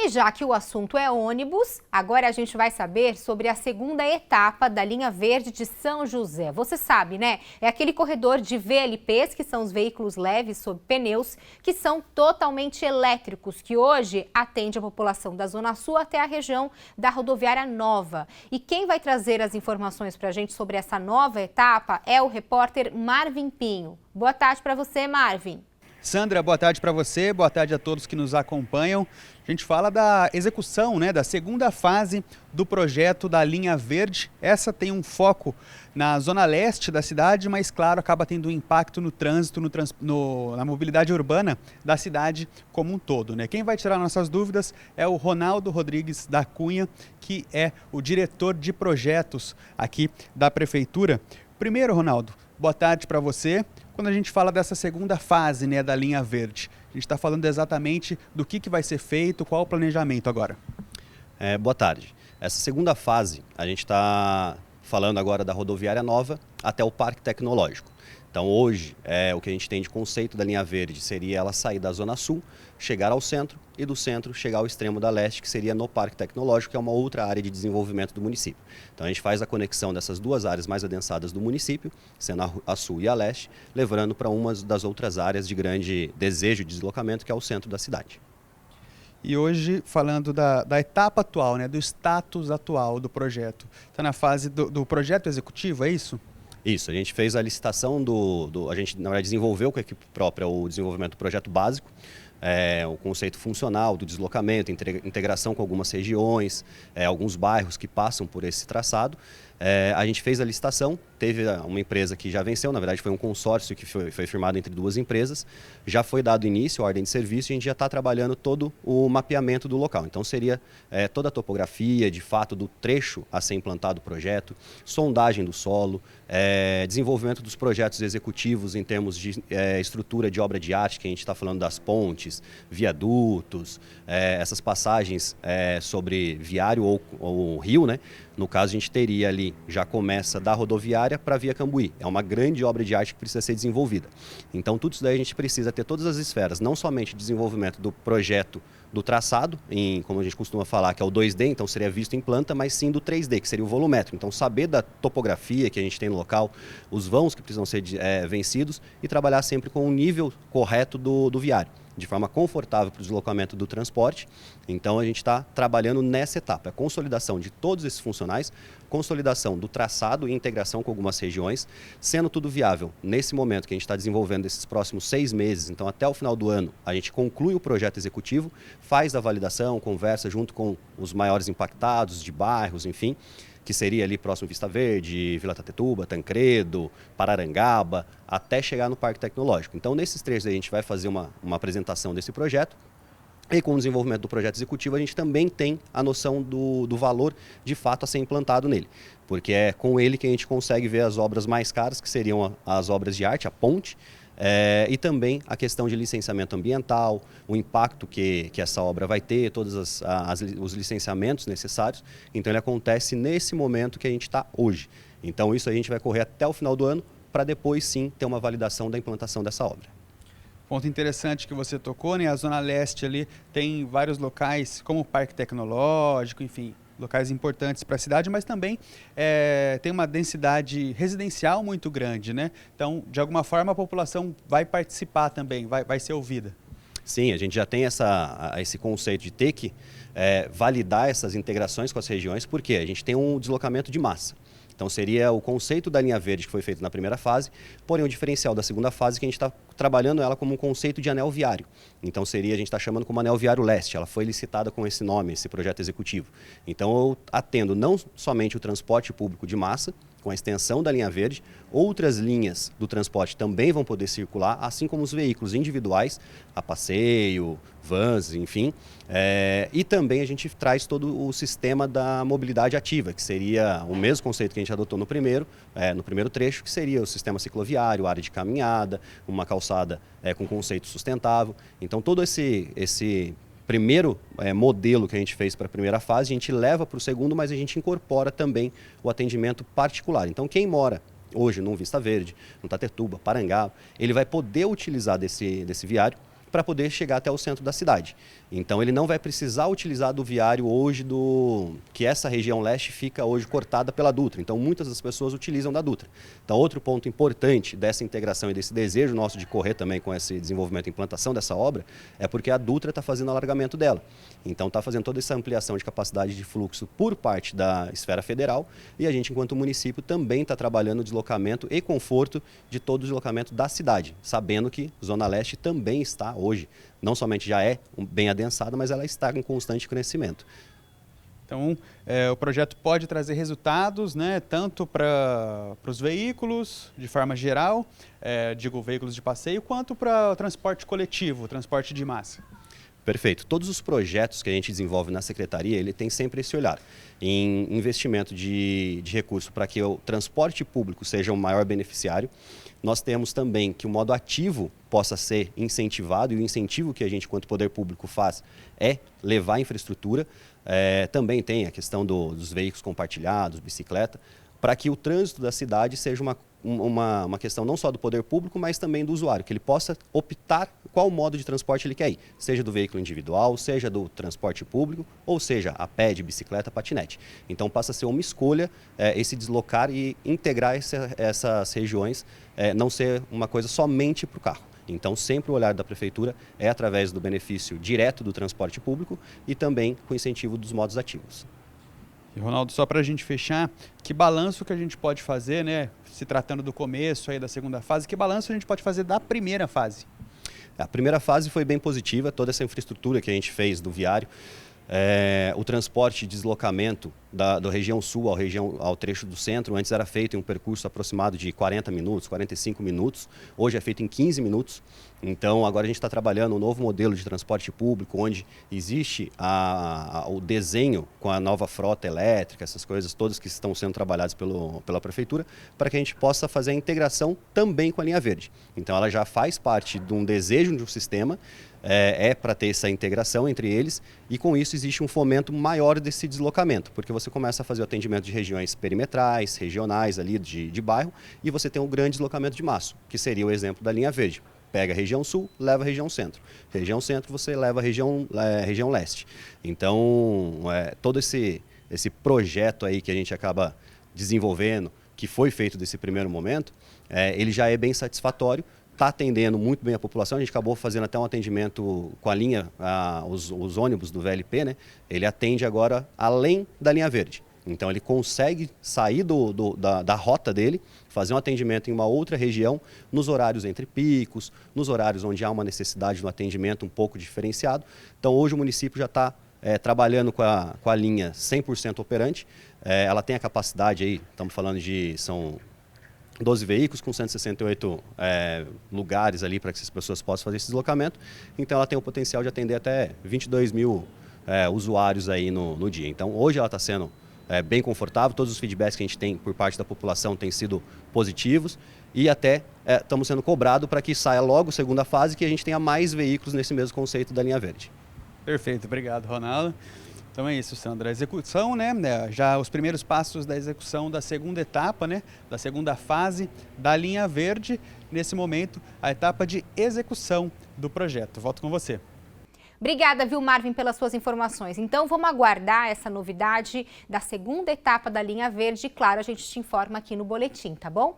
E já que o assunto é ônibus, agora a gente vai saber sobre a segunda etapa da linha verde de São José. Você sabe, né? É aquele corredor de VLPs, que são os veículos leves sob pneus, que são totalmente elétricos, que hoje atende a população da Zona Sul até a região da Rodoviária Nova. E quem vai trazer as informações para a gente sobre essa nova etapa é o repórter Marvin Pinho. Boa tarde para você, Marvin. Sandra, boa tarde para você, boa tarde a todos que nos acompanham. A gente fala da execução, da segunda fase do projeto da linha verde. Essa tem um foco na zona leste da cidade, mas claro, acaba tendo um impacto no trânsito, na mobilidade urbana da cidade como um todo, Quem vai tirar nossas dúvidas é o Ronaldo Rodrigues da Cunha, que é o diretor de projetos aqui da Prefeitura. Primeiro, Ronaldo, boa tarde para você. Quando a gente fala dessa segunda fase da linha verde, a gente está falando exatamente do que vai ser feito, qual o planejamento agora? Boa tarde. Essa segunda fase, a gente está falando agora da Rodoviária Nova até o Parque Tecnológico. Então hoje, o que a gente tem de conceito da linha verde seria ela sair da Zona Sul, chegar ao centro e do centro chegar ao extremo da leste, que seria no Parque Tecnológico, que é uma outra área de desenvolvimento do município. Então a gente faz a conexão dessas duas áreas mais adensadas do município, sendo a sul e a leste, levando para uma das outras áreas de grande desejo de deslocamento, que é o centro da cidade. E hoje, falando da etapa atual, do status atual do projeto, está na fase do projeto executivo, é isso? Isso, a gente fez a licitação a gente na verdade desenvolveu com a equipe própria o desenvolvimento do projeto básico, o conceito funcional do deslocamento, integração com algumas regiões, alguns bairros que passam por esse traçado. A gente fez a licitação, teve uma empresa que já venceu, na verdade foi um consórcio que foi firmado entre duas empresas, já foi dado início à ordem de serviço e a gente já está trabalhando todo o mapeamento do local. Então seria toda a topografia, de fato, do trecho a ser implantado o projeto, sondagem do solo, desenvolvimento dos projetos executivos em termos de estrutura de obra de arte, que a gente está falando das pontes, viadutos, essas passagens sobre viário ou rio, No caso, a gente teria ali, já começa da rodoviária para a Via Cambuí. É uma grande obra de arte que precisa ser desenvolvida. Então, tudo isso daí a gente precisa ter todas as esferas, não somente desenvolvimento do projeto do traçado, como a gente costuma falar, que é o 2D, então seria visto em planta, mas sim do 3D, que seria o volumétrico. Então, saber da topografia que a gente tem no local, os vãos que precisam ser vencidos e trabalhar sempre com o nível correto do viário, de forma confortável para o deslocamento do transporte. Então a gente está trabalhando nessa etapa, a consolidação de todos esses funcionais, consolidação do traçado e integração com algumas regiões, sendo tudo viável. Nesse momento que a gente está desenvolvendo esses próximos 6 meses, então até o final do ano, a gente conclui o projeto executivo, faz a validação, conversa junto com os maiores impactados de bairros, enfim, que seria ali próximo Vista Verde, Vila Tatetuba, Tancredo, Pararangaba, até chegar no Parque Tecnológico. Então, nesses trechos a gente vai fazer uma apresentação desse projeto. E com o desenvolvimento do projeto executivo, a gente também tem a noção do valor de fato a ser implantado nele. Porque é com ele que a gente consegue ver as obras mais caras, que seriam as obras de arte, a ponte, e também a questão de licenciamento ambiental, o impacto que essa obra vai ter, todos os licenciamentos necessários. Então ele acontece nesse momento que a gente está hoje. Então isso a gente vai correr até o final do ano para depois sim ter uma validação da implantação dessa obra. Ponto interessante que você tocou, A Zona Leste ali tem vários locais, como o Parque Tecnológico, enfim, locais importantes para a cidade, mas também tem uma densidade residencial muito grande, Então, de alguma forma, a população vai participar também, vai ser ouvida. Sim, a gente já tem esse conceito de ter que validar essas integrações com as regiões, porque a gente tem um deslocamento de massa. Então seria o conceito da linha verde que foi feito na primeira fase, porém o diferencial da segunda fase que a gente está trabalhando ela como um conceito de anel viário. Então a gente está chamando como anel viário leste, ela foi licitada com esse nome, esse projeto executivo. Então eu atendo não somente o transporte público de massa, com a extensão da linha verde, outras linhas do transporte também vão poder circular, assim como os veículos individuais, a passeio, vans, enfim. E também a gente traz todo o sistema da mobilidade ativa, que seria o mesmo conceito que a gente adotou no primeiro trecho, que seria o sistema cicloviário, área de caminhada, uma calçada com conceito sustentável. Então todo esse primeiro modelo que a gente fez para a primeira fase, a gente leva para o segundo, mas a gente incorpora também o atendimento particular. Então quem mora hoje no Vista Verde, no Tatetuba, Parangaba, ele vai poder utilizar desse viário para poder chegar até o centro da cidade. Então ele não vai precisar utilizar do viário hoje, que essa região leste fica hoje cortada pela Dutra. Então muitas das pessoas utilizam da Dutra. Então outro ponto importante dessa integração e desse desejo nosso de correr também com esse desenvolvimento e implantação dessa obra é porque a Dutra está fazendo o alargamento dela. Então está fazendo toda essa ampliação de capacidade de fluxo por parte da esfera federal e a gente, enquanto município, também está trabalhando o deslocamento e conforto de todo o deslocamento da cidade, sabendo que Zona Leste também está hoje, não somente já é bem adensada, mas ela está em constante crescimento. Então, o projeto pode trazer resultados, né, tanto para os veículos, de forma geral, digo veículos de passeio, quanto para o transporte coletivo, transporte de massa. Perfeito. Todos os projetos que a gente desenvolve na Secretaria, ele tem sempre esse olhar em investimento de recurso para que o transporte público seja o maior beneficiário. Nós temos também que o modo ativo possa ser incentivado e o incentivo que a gente, enquanto poder público, faz é levar a infraestrutura. Também tem a questão dos veículos compartilhados, bicicleta, para que o trânsito da cidade seja uma questão não só do poder público, mas também do usuário, que ele possa optar qual modo de transporte ele quer ir, seja do veículo individual, seja do transporte público, ou seja, a pé, de bicicleta, patinete. Então passa a ser uma escolha esse deslocar e integrar essas regiões, não ser uma coisa somente para o carro. Então sempre o olhar da Prefeitura é através do benefício direto do transporte público e também com incentivo dos modos ativos. E, Ronaldo, só para a gente fechar, que balanço que a gente pode fazer, né, se tratando do começo aí da segunda fase, que balanço a gente pode fazer da primeira fase? A primeira fase foi bem positiva, toda essa infraestrutura que a gente fez do viário, o transporte e deslocamento da região sul ao trecho do centro, antes era feito em um percurso aproximado de 40 minutos, 45 minutos, hoje é feito em 15 minutos. Então agora a gente está trabalhando um novo modelo de transporte público, onde existe o desenho com a nova frota elétrica, essas coisas todas que estão sendo trabalhadas pela Prefeitura, para que a gente possa fazer a integração também com a linha verde. Então ela já faz parte de um desejo de um sistema, para ter essa integração entre eles, e com isso existe um fomento maior desse deslocamento, porque você começa a fazer o atendimento de regiões perimetrais, regionais ali de bairro, e você tem um grande deslocamento de massa, que seria o exemplo da linha verde. Pega a região sul, leva a região centro. Região centro você leva a região leste. Então, todo esse projeto aí que a gente acaba desenvolvendo, que foi feito desse primeiro momento, ele já é bem satisfatório, está atendendo muito bem a população. A gente acabou fazendo até um atendimento com a linha, os ônibus do VLP, né? Ele atende agora além da linha verde. Então ele consegue sair da rota dele, fazer um atendimento em uma outra região, nos horários entre picos, nos horários onde há uma necessidade de um atendimento um pouco diferenciado. Então hoje o município já está trabalhando com a linha 100% operante. Ela tem a capacidade aí, estamos falando são 12 veículos com 168 lugares ali para que as pessoas possam fazer esse deslocamento. Então ela tem o potencial de atender até 22 mil usuários aí no dia. Então hoje ela está sendo bem confortável, todos os feedbacks que a gente tem por parte da população têm sido positivos e até estamos sendo cobrados para que saia logo a segunda fase, que a gente tenha mais veículos nesse mesmo conceito da linha verde. Perfeito, obrigado, Ronaldo. Então é isso, Sandra. A execução, né? Já os primeiros passos da execução da segunda etapa, né? Da segunda fase da linha verde. Nesse momento, a etapa de execução do projeto. Volto com você. Obrigada, viu, Marvin, pelas suas informações. Então, vamos aguardar essa novidade da segunda etapa da linha verde. E, claro, a gente te informa aqui no boletim, tá bom?